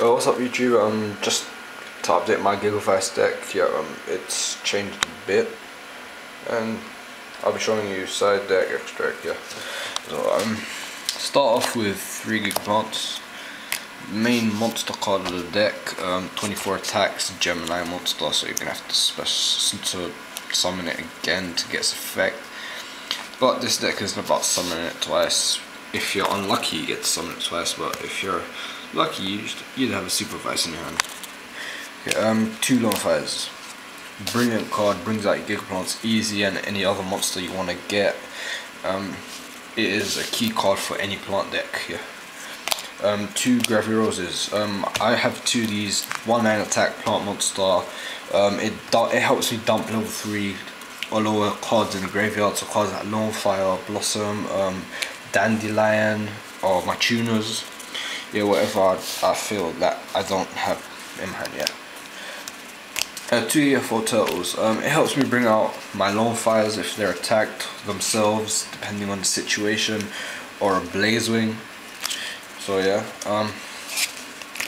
Oh, what's up YouTube? Just to update my Gigavise deck, it's changed a bit, and I'll be showing you side deck extract, So start off with 3 Gigaplants. Main monster card of the deck, 24 attacks, Gemini monster, so you're gonna have to summon it again to get its effect. But this deck isn't about summoning it twice. If you're unlucky, you get to summon it twice, but if you're lucky, you'd have a Supervise in your hand. Okay, 2 Lonefires. Brilliant card, brings out your Gigaplants easy and any other monster you want to get. It is a key card for any plant deck. 2 Graviroses. I have 2 of these, 1/9 attack plant monster. It helps me dump level 3 or lower cards in the graveyard, so cards like Lonefire Blossom, Dandylion, or my tuners. Whatever I feel that I don't have in hand yet. 2 Ufo Turtles. It helps me bring out my Lonefires if they're attacked themselves, depending on the situation, or a Blazewing. So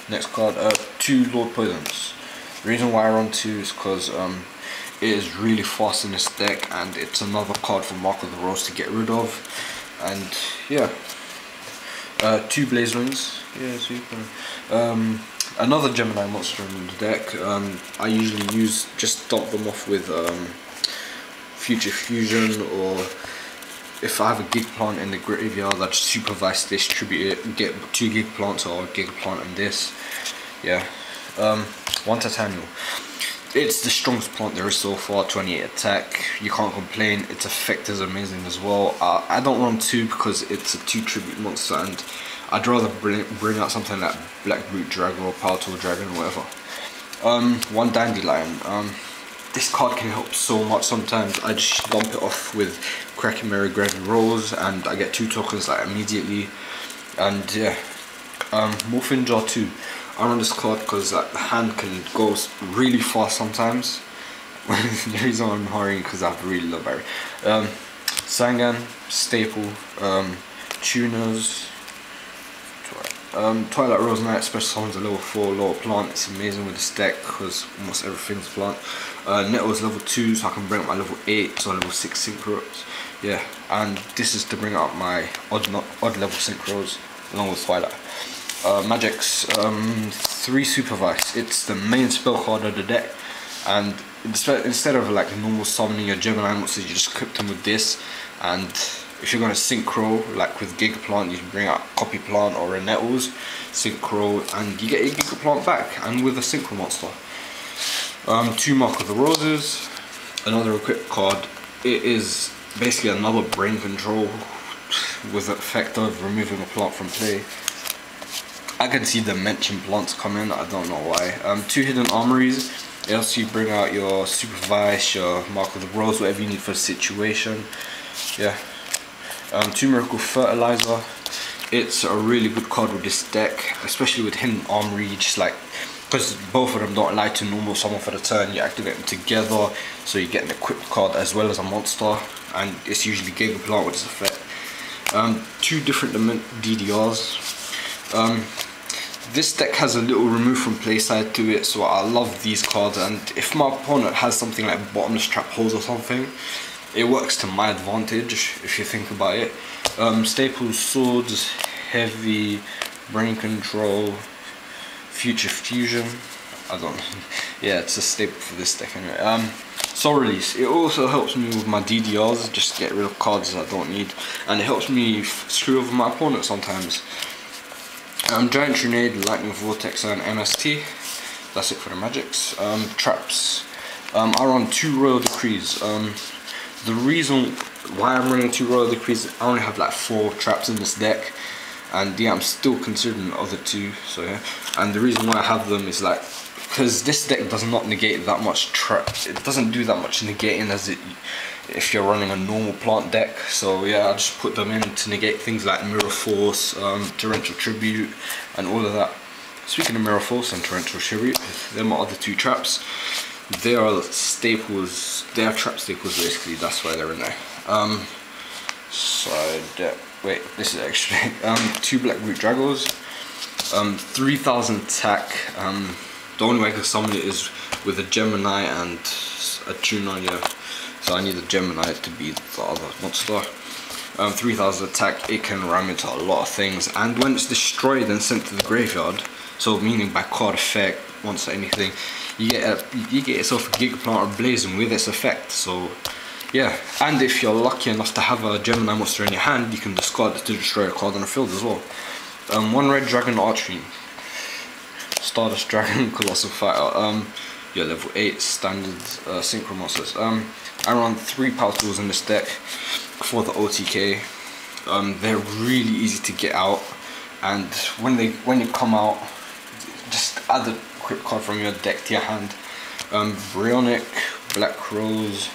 next card, 2 Lord Poisons. The reason why I run 2 is because it is really fast in this deck, and it's another card for Reavealing to get rid of. And 2 Blazewings. Another Gemini monster in the deck. I usually just dump them off with Future Fusion, or if I have a Gigaplant in the graveyard, I just Supervise this, tribute it, get 2 Gigaplants or a Gigaplant and this. 1 Tytannial. It's the strongest plant there is so far, 28 attack, you can't complain, its effect is amazing as well. I don't run 2 because it's a 2 tribute monster, and I'd rather bring out something like Black Brute Dragon or Power Tool Dragon or whatever. 1 Dandylion. This card can help so much. Sometimes I just dump it off with Koa'ki, Meiru, Gravirose, and I get 2 tokens like immediately. And Morphing Jar 2. I run this card because the hand can go really fast sometimes. The reason I'm hurrying because I have really low battery. Sangan, staple, tuners. Twilight Rose Knight, special summons a level 4 lower plant. It's amazing with this deck because almost everything's plant. Nettles level 2, so I can bring up my level 8, so level 6 synchros. And this is to bring out my odd level synchros along with Twilight. Magics, 3 Supervise. It's the main spell card of the deck, and instead of like normal summoning your Gemini monsters, you just equip them with this. And if you're going to synchro, like with Gigaplant, you can bring out Copy Plant or a Nettles, synchro, and you get your Gigaplant back, and with a synchro monster. 2 Mark of the Roses, another equipped card. It is basically another brain control with the effect of removing a plant from play. I can see the mentioned plants coming, I don't know why. 2 Hidden Armories. It helps you bring out your Supervise, your Mark of the Rose, whatever you need for the situation. 2 Miricle Fertilizer. It's a really good card with this deck, especially with Hidden Armory, just like, because both of them don't allow to normal summon for the turn, you activate them together, so you get an equipped card as well as a monster, and it's usually Gigaplant with this effect. 2 different D.D.Rs. This deck has a little remove from play side to it, so I love these cards, and if my opponent has something like Bottomless Trap Holes or something, it works to my advantage if you think about it. Staples, Swords, Heavy, Brain Control, Future Fusion. I don't know. It's a staple for this deck anyway. Soul Release. It also helps me with my D.D.Rs, just get rid of cards I don't need, and it helps me screw over my opponent sometimes. Giant Trunade, Lightning Vortex, and MST. That's it for the magics. Traps. I run 2 Royal Decrees. The reason why I'm running 2 Royal Decrees, I only have like 4 traps in this deck, and I'm still considering the other 2. And the reason why I have them is like, because this deck does not negate that much traps. It doesn't do that much negating as if you're running a normal plant deck. So I just put them in to negate things like Mirror Force, Torrential Tribute, and all of that. Speaking of Mirror Force and Torrential Tribute, they're my other 2 traps. They are staples. They are trap staples basically. That's why they're in there. Wait, this is extra. 2 Black Brute Dragons. 3000 attack. The only way I can summon it is with a Gemini and a Trunade, so I need a Gemini to be the other monster. 3000 attack, it can ram into a lot of things, and when it's destroyed and sent to the graveyard, so meaning by card effect, once anything, you get yourself a Gigaplant or Blazing with its effect. So yeah, and if you're lucky enough to have a Gemini monster in your hand, you can discard it to destroy a card on the field as well. One red dragon archery, Stardust Dragon, Colossal Fighter. Yeah, level 8 standard synchro monsters. I run 3 power tools in this deck for the OTK. They're really easy to get out, and when you come out, just add a quick card from your deck to your hand. Brionic, Black Rose,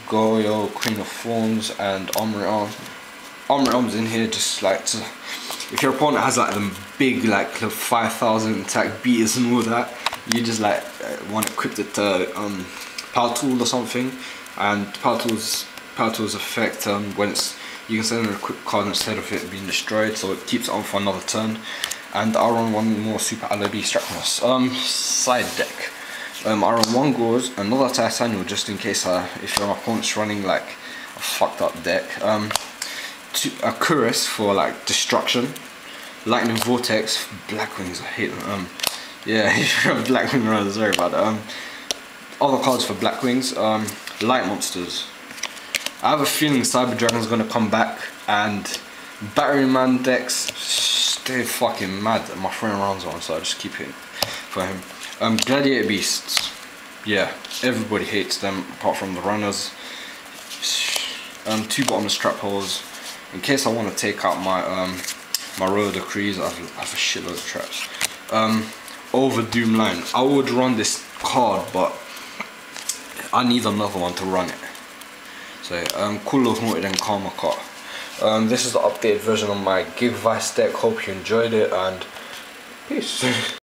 Goyo, Queen of Thorns, and Armory Arm. Armory Arm's in here just like to, if your opponent has like them big like 5000 attack beaters and all that, you just like want to equip it to power tool or something, and power tools effect when it's, you can send in a quick card instead of it being destroyed, so it keeps it on for another turn. And I run one more Super Alibi Strapnos. Side deck. I run 1 Gauze, another Tytannial just in case if your opponent's running like a fucked up deck. A Cuirass for like destruction. Lightning Vortex, Blackwings, I hate them. Yeah, if you're a Blackwing runner, sorry about that. Other cards for Blackwings, light monsters. I have a feeling Cyber Dragon's gonna come back, and Battery Man decks, they're fucking mad. My friend runs one, so I just keep it for him. Gladiator Beasts, yeah, everybody hates them apart from the runners. 2 bottomless trap holes, in case I want to take out my my Road Decrees. I have a shitload of traps. Over Doom Line, I would run this card, but I need another one to run it. So Cooler Haunted and Karma Card. This is the updated version of my Gigavise deck. Hope you enjoyed it, and peace.